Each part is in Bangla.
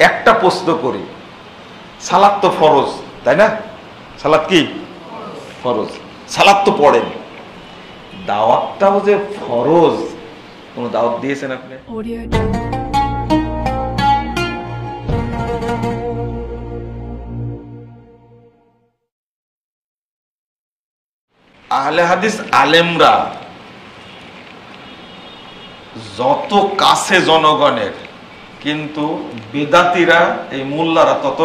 একটা প্রশ্ন করি, সালাত তো ফরজ, তাই না? সালাত কি ফরজ, সালাত তো পড়েন, দাওয়াতটাও যে ফরজ, কোন দাওয়াত দিয়েছেন আপনি? আহলে হাদিস আলেমরা যত কাছে জনগণের, কিন্তু বেদাতিরা এই মোল্লারা তত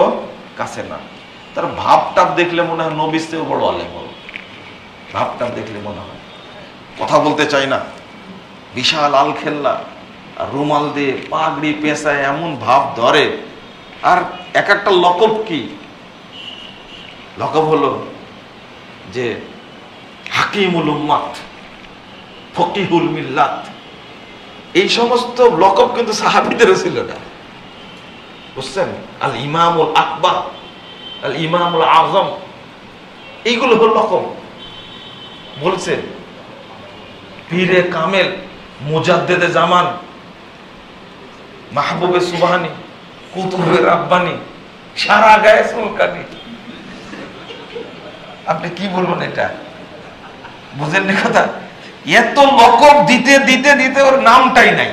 কাছে না। তার ভাবটাপ দেখলে মনে হয় নবীর চেয়েও বড় আলেম হলো, ভাবটাপ দেখলে মনে হয়। কথা বলতে চাই না, বিশাল আল খেল্লা আর রুমাল দিয়ে পাগড়ি পেঁচায় এমন ভাব ধরে। আর এক একটা লকব কি লকব হলো যে হাকিমুল উম্মাত, ফকিহুল মিল্লাত, এই সমস্ত লকব কিন্তু সাহাবীদেরও ছিল না, বুঝছেন? আল ইমামুল আকবার, আল ইমামুল আজম, এইগুলো হল লকব। বলছে পীরে কামেল, মুজাদ্দেদে জামান, মাহবুবে সুবহানি, কুতুবে রাব্বানি, সারা গায়ে চুলকানি। আপনি কি বলবেন? এটা বুঝেননি কথা? এত লকব দিতে দিতে দিতে ওর নামটাই নাই,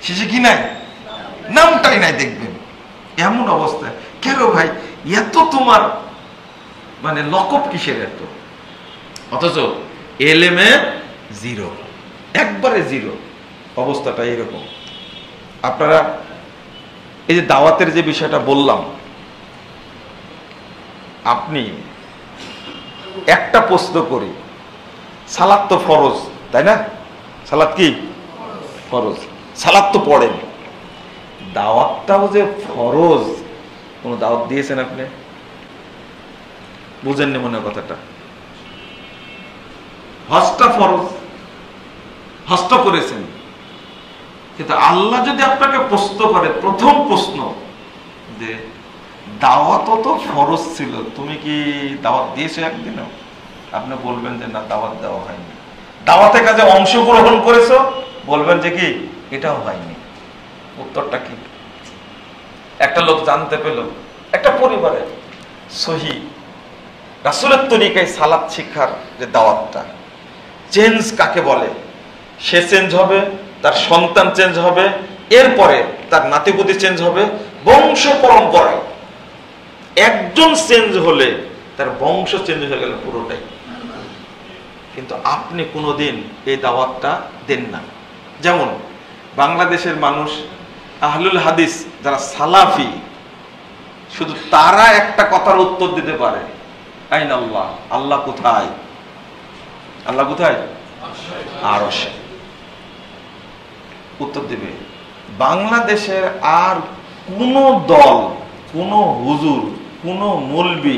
শেষে কি নাই? নামটাই নাই। দেখবেন এমন অবস্থা। কেন ভাই এত তোমার মানে লকব কিসের এত? অথচ এলেমে জিরো, একবারে জিরো অবস্থাটা এরকম। আপনারা এই যে দাওয়াতের যে বিষয়টা বললাম, আপনি একটা প্রশ্ন করি, সালাত তো ফরজ, তাই না? সালাত কি ফরজ, সালাত তো পড়েন, দাওয়াতটাও যে ফরজ, কোন দাওয়াত দিয়েছেন আপনি? বুঝেননি মনে কথাটা। হজটা ফরজ, হজটা করেছেন, কিন্তু আল্লাহ যদি আপনাকে প্রশ্ন করে, প্রথম প্রশ্ন যে দাওয়াত তো ফরজ ছিল, তুমি কি দাওয়াত দিয়েছো একদিনও? আপনি বলবেন যে না, দাওয়াত দেওয়া হয়নি। দাওয়াতের কাজে অংশগ্রহণ করেছো, বলবেন যে কি এটাও হয়নি। উত্তরটা কি? একটা লোক জানতে পেল একটা পরিবারে সহি রাসূলের তরিকায় সালাত শিক্ষার যে দাওয়াতটা, চেঞ্জ কাকে বলে, সে চেঞ্জ হবে, তার সন্তান চেঞ্জ হবে, এরপরে তার নাতিপুতি চেঞ্জ হবে, বংশ পরম্পরায় একজন চেঞ্জ হলে তার বংশ চেঞ্জ হয়ে গেল পুরোটাই। কিন্তু আপনি কোনোদিন এই দাওয়াতটা দেন না। যেমন বাংলাদেশের মানুষ আহলুল হাদিস যারা সালাফি, শুধু তারা একটা কথার উত্তর দিতে পারে, আইন আল্লাহ, আল্লাহ কোথায়? আল্লাহ কোথায়? আরশে। উত্তর দিবে। বাংলাদেশের আর কোন দল, কোন হুজুর, কোন মৌলবি,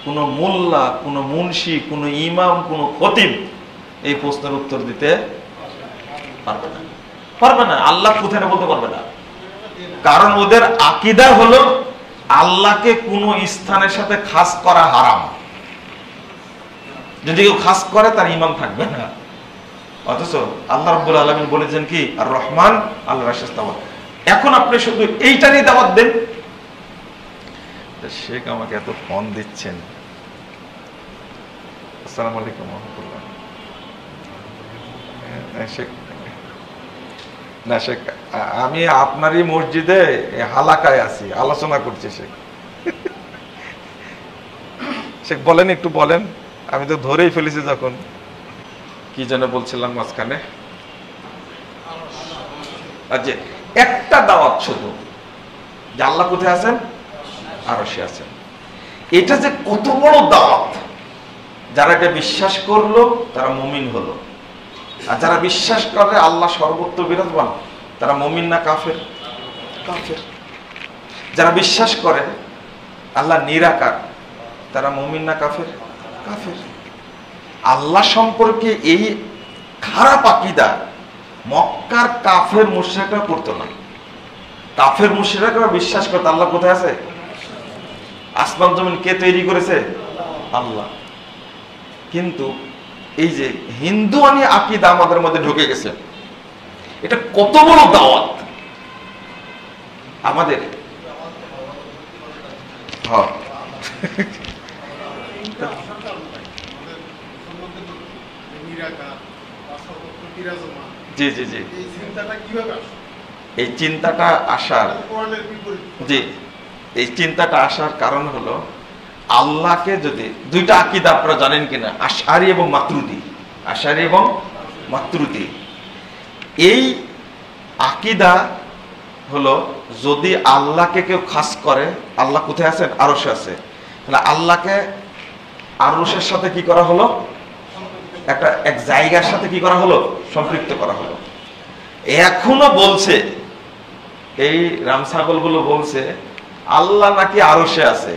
কোন মোল্লা, কোন মুন্সি, কোন ইমাম, কোন খতিব এই প্রশ্নের উত্তর দিতে পারবে না, পারবে না। আল্লাহ কোথায় বলতে পারবে না, কারণ ওদের আকীদা হলো আল্লাহকে কোন স্থানের সাথে খাস করা হারাম। যদি কেউ খাস করে তার ইমান থাকবে না। অথচ আল্লাহ রাব্বুল আলামিন বলেছেন কি, আর রহমান আল্লাহর আরশে ইস্তাওয়া। এখন আপনি শুধু এইটা নিয়ে দাওয়াত দেন। শেখ আমাকে এত ফোন দিচ্ছেন। আসসালামু আলাইকুম ওয়া রাহমাতুল্লাহ। শেখ না, শেখ আমি আপনারই মসজিদে হালাকায় আছি, আলোচনা করছি। শেখ শেখ বলেন, একটু বলেন। আমি তো ধরেই ফেলেছি যখন। কি যেন বলছিলাম মাঝখানে? আচ্ছা, একটা দাওয়াত শুধু, যে আল্লাহ কোথায় আছেন? আরশে আছেন। এটা যে কত বড় দাওয়াত! যারা এটা বিশ্বাস করলো তারা মুমিন হলো। আর যারা বিশ্বাস করে আল্লাহ সর্বত্র বিরাজমান, তারা মুমিন না কাফের? কাফের। যারা বিশ্বাস করে আল্লাহ নিরাকার, তারা মুমিন না কাফের? কাফের। আল্লাহ সম্পর্কে এই খারাপ আকীদা মক্কার কাফের মুশরিকরা করতো না। কাফের মুশরিকরা বিশ্বাস করতো আল্লাহ কোথায় আছে? আসমান জমিন কে তৈরি করেছে? আল্লাহ। কিন্তু এই যে হিন্দুয়ানি আকীদা আমাদের মধ্যে ঢুকে গেছে, এটা কত বড় দাওয়াত! আমাদের হ্যাঁ জি জি জি, এই চিন্তাটা আসার জি এই চিন্তাটা আসার কারণ হলো আল্লাহকে যদি দুইটা আকীদা আপনারা জানেন কিনা, আশআরী এবং মাতুরিদী, আশআরী এবং মাতুরিদী, এই আকীদা হলো যদি আল্লাহকে কেউ খাস করে, আল্লাহ কোথায় আছেন? আরশে আছে, তাহলে আল্লাহকে আরশের সাথে কি করা হলো? একটা এক জায়গার সাথে কি করা হলো? সম্পৃক্ত করা হলো। এখনো বলছে এই রামছাগল গুলো বলছে আল্লাহ নাকি আরশে আছে।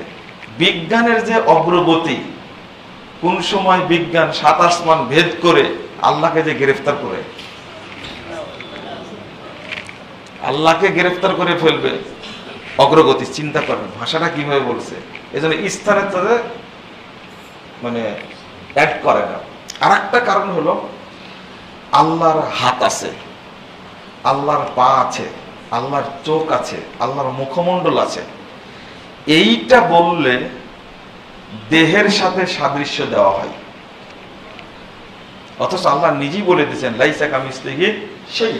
বিজ্ঞানের যে অগ্রগতি, কোন সময় বিজ্ঞান ৭ আসমান ভেদ করে আল্লাহকে যে গ্রেফতার করে, আল্লাহকে গ্রেফতার করে ফেলবে, অগ্রগতি চিন্তা করেন ভাষাটা কিভাবে বলছে। এই জন্য স্থানের সাথে মানে অ্যাড করে না। আর একটা কারণ হলো আল্লাহর হাত আছে, আল্লাহর পা আছে, আল্লাহর চোখ আছে, আল্লাহর মুখমণ্ডল আছে। এইটা বললে দেহের সাথে সাদৃশ্য দেওয়া হয়, অথচ আল্লাহ নিজেই বলে দিয়েছেন লাইসা কামিসলিহি সেই,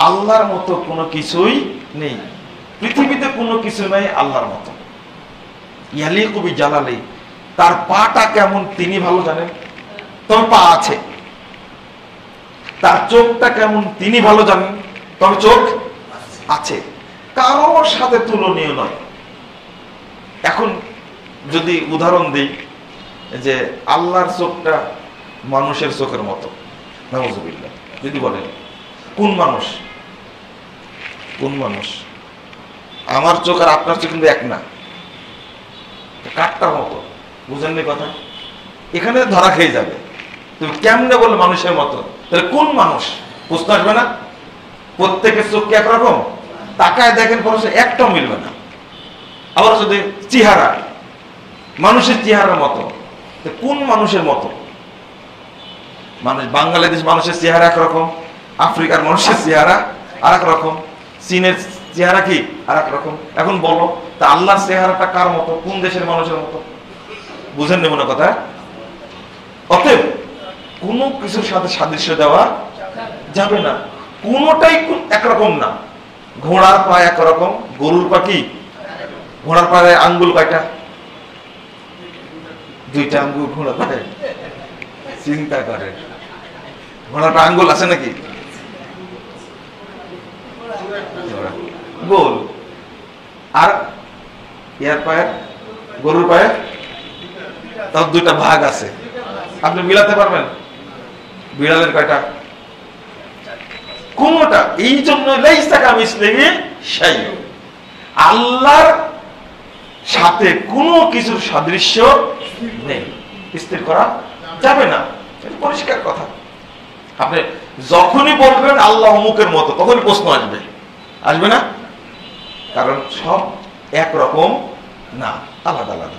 আল্লাহর মতো কোনো কিছুই নেই, পৃথিবীতে কোনো কিছু নাই আল্লাহর মতো। ইয়ালিকু বিজালালি, তার পাটা কেমন তিনি ভালো জানেন, তোর পা আছে। তার চোখটা কেমন তিনি ভালো জানেন, তোর চোখ আছে, কারোর সাথে তুলনীয় নয়। এখন যদি উদাহরণ দিই যে আল্লাহর চোখটা মানুষের চোখের মতো, নাউযুবিল্লাহ, যদি বলেন কোন মানুষ, কোন মানুষ? আমার চোখ আর আপনার চোখ কিন্তু এক না, কাঠটার মতো, বুঝেননি কথা? এখানে ধরা খেয়ে যাবে। তুমি কেমনে বলে মানুষের মতো, তাহলে কোন মানুষ? প্রশ্ন আসবে না? প্রত্যেকের চোখ কি একরকম? তাকায় দেখেন মানুষের একটাও মিলবে না। আবার যদি চেহারা মানুষের চেহারার মতো, কোন মানুষের মতো? মানুষ, বাংলাদেশ মানুষের চেহারা একরকম, আফ্রিকার মানুষের চেহারা আর এক রকম, চীনের চেহারা কি আর এক রকম। এখন বলো তা আল্লাহর চেহারাটা কার মতো, কোন দেশের মানুষের মতো? বুঝেননি মনে কথা? অতএব কোনো কিছুর সাথে সাদৃশ্য দেওয়া যাবে না, কোনোটাই একরকম না। ঘোড়ার পা একরকম, গরুর পা কি? ঘোড়ার পায়ে আঙ্গুল কয়টা? 2টা আঙ্গুল ঘোড়ার পায়ে। চিন্তা করে, ঘোড়ার পায়ে আঙ্গুল আছে নাকি? গোল। আর ইয়ার পায়ে, গরুর পায়ে তার 2টা ভাগ আছে। আপনি মিলাতে পারবেন? বিড়ালের কয়টা? কোনটা? এই জন্য লাইসা কামিসলিহি শাই, আল্লাহর সাথে কোনো কিছুর সাদৃশ্য নেই, স্থির করা যাবে না, পরিষ্কার কথা। আপনি যখনই বলবেন আল্লাহ অমুকের মতো, তখনই প্রশ্ন আসবে, আসবে না? কারণ সব একরকম না, আলাদা আলাদা।